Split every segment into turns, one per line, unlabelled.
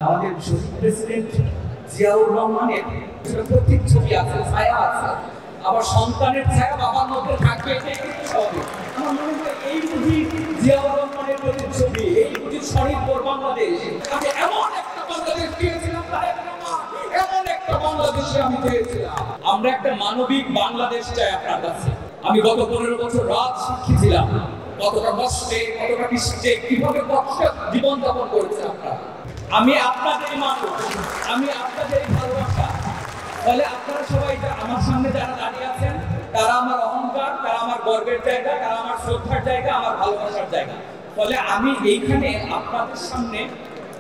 আমাদের শহীদ প্রেসিডেন্ট জিয়াউর রহমানের প্রতীক ছবি আছে, ছায়া আছে, আবার সন্তানের ছায়া বাবার মধ্যে থাকবে, এটাই কিন্তু স্বাভাবিক। আমার মনে হয় এই বুঝি জিয়াউর রহমানের প্রতীক ছবি, এই বুঝি স্বনির্ভর বাংলাদেশ। আমি এমন একটা বাংলাদেশ চেয়েছিলাম, এমন একটা বাংলাদেশে আমি চেয়েছিলাম। আমরা একটা মানবিক বাংলাদেশ চাই আপনার কাছে। আমি গত 15 বছর রাত সাক্ষী ছিলাম কতটা কষ্টে, কতটা কষ্টে, কিভাবে কষ্ট জীবন যাপন করেছে আপনারা। আমি আপনাদের মানুষ, আমি আপনাদের ভালোবাসা। ফলে আপনারা সবাই আমার সামনে যারা দাঁড়িয়ে আছেন, তারা আমার অহংকার, তারা আমার গর্বের জায়গা, তারা আমার শ্রদ্ধার জায়গা, আমার ভালোবাসার জায়গা। ফলে আমি এইখানে আপনাদের সামনে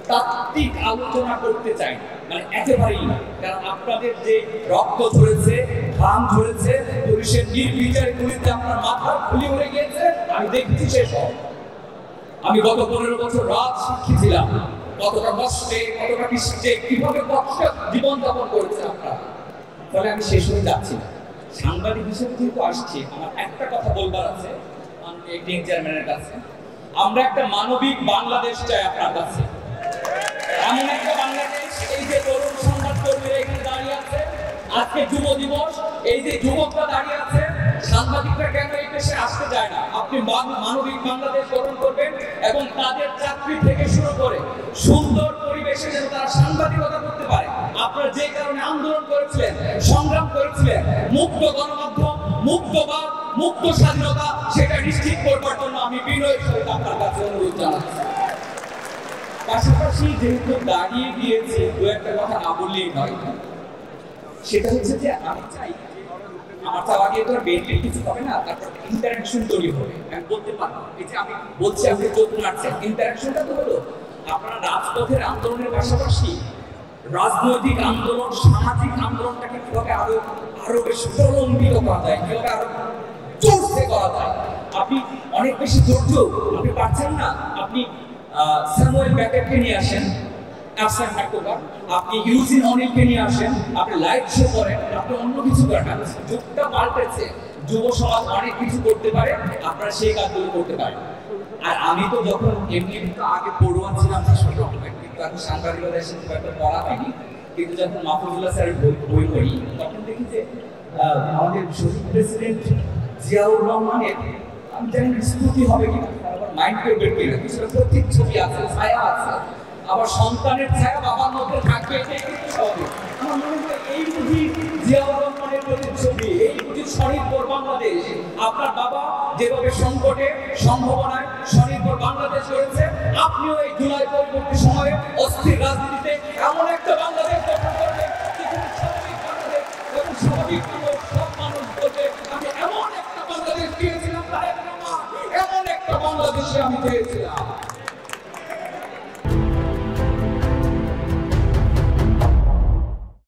তাত্ত্বিক আলোচনা করতে চাই, মানে একেবারেই না। কারণ আপনাদের যে রক্ত ঝরেছে, ঘাম ঝরেছে, পুলিশের নির্বিচারে গুলিতে আপনার মাথা খুলি উড়ে গিয়েছে, আমি দেখছি সেসব। আমি গত 15 বছর রাত সাক্ষী ছিলাম কতটা কষ্টে, কতটা কষ্টে, কিভাবে কষ্ট জীবন যাপন করেছে আপনারা। ফলে আমি শেষ হয়ে যাচ্ছি না। সাংবাদিক হিসেবে যেহেতু আসছি, আমার একটা কথা বলবার আছে মাননীয় চেয়ারম্যানের কাছে। আমরা একটা মানবিক বাংলাদেশ চাই আপনার কাছে। এমন একটা বাংলাদেশ, এই যে তরুণ সংবাদকর্মীরা এখানে দাঁড়িয়ে আছে, আজকে যুব দিবস, এই যে যুবকরা দাঁড়িয়ে আছে, সাংবাদিকরা কেন এই দেশে আসতে চায় না? আপনি মানবিক বাংলাদেশ গঠন করবেন এবং তাদের চাকরি থেকে শুরু করে সুন্দর পরিবেশে যেন তারা সাংবাদিকতা করতে পারে। আপনারা যে কারণে আন্দোলন করেছিলেন, সংগ্রাম করেছিলেন, মুক্ত গণমাধ্যম, মুক্তবাদ, মুক্ত স্বাধীনতা, সেটা নিশ্চিত করবার জন্য আমি বিনয়ের সহিত আপনার কাছে অনুরোধ জানাচ্ছি। পাশাপাশি যেহেতু দাঁড়িয়ে গিয়েছি, দু একটা কথা না বললেই নয়। সেটা হচ্ছে যে আমি চাই আমার চাওয়া দিয়ে তো বেনিফিট কিছু হবে না, তারপর ইন্টারাকশন তৈরি হবে। আমি বলতে পারবো, এই যে আমি বলছি আপনি চলতে পারছেন, ইন্টারাকশনটা তো হলো আপনারা রাজপথের আন্দোলনের পাশাপাশি রাজনৈতিক আন্দোলন, সামাজিক আন্দোলনটাকে কিভাবে আরো বেশি প্রলম্বিত করা যায়, কিভাবে আরো জোরসে করা যায়। আপনি অনেক বেশি ধৈর্য আপনি পাচ্ছেন না, আপনি স্যামুয়েল বেকেটকে নিয়ে আসেন, আফসার নাট্যকার, আপনি ইউজিন অনিলকে নিয়ে আসেন, আপনি লাইভ শো করেন, আপনি অন্য কিছু করেন। যুগটা পাল্টেছে, যুব সমাজ অনেক কিছু করতে পারে, আপনারা সেই কাজগুলো করতে পারেন। আর আমি তো যখন এমনি আগে পড়ুয়া ছিলাম কিন্তু এখন সাংবাদিকতা এসে একটা পড়া হয়নি, কিন্তু যখন মাহফুজুল্লাহ স্যারের বই পড়ি, তখন দেখি যে আমাদের শহীদ প্রেসিডেন্ট জিয়াউর রহমানের, আমি জানি স্মৃতি হবে কিনা, মাইন্ড করবেন কিনা, কিছুটা প্রতীক ছবি আছে, ছায়া আছে, আবার সন্তানের ছায়া বাবার মধ্যে থাকবে, এটাই কিন্তু স্বাভাবিক। আমার মনে হয় এই বুঝি জিয়াউর রহমানের প্রতীক ছবি, এই বুঝি স্বনির্ভর বাংলাদেশ। আপনার বাবা যেভাবে সংকটে, সম্ভাবনায় স্বনির্ভর বাংলাদেশ রয়েছে, আপনিও এই জুলাই পরবর্তী সময়ে অস্থির রাজনীতিতে এমন একটা বাংলাদেশ গঠন করবেন, যেখানে স্বাভাবিক বাংলাদেশ এবং স্বাভাবিক মানুষ, সব মানুষ বলবে আমি এমন একটা বাংলাদেশ চেয়েছিলাম, এমন একটা বাংলাদেশে আমি চেয়েছিলাম।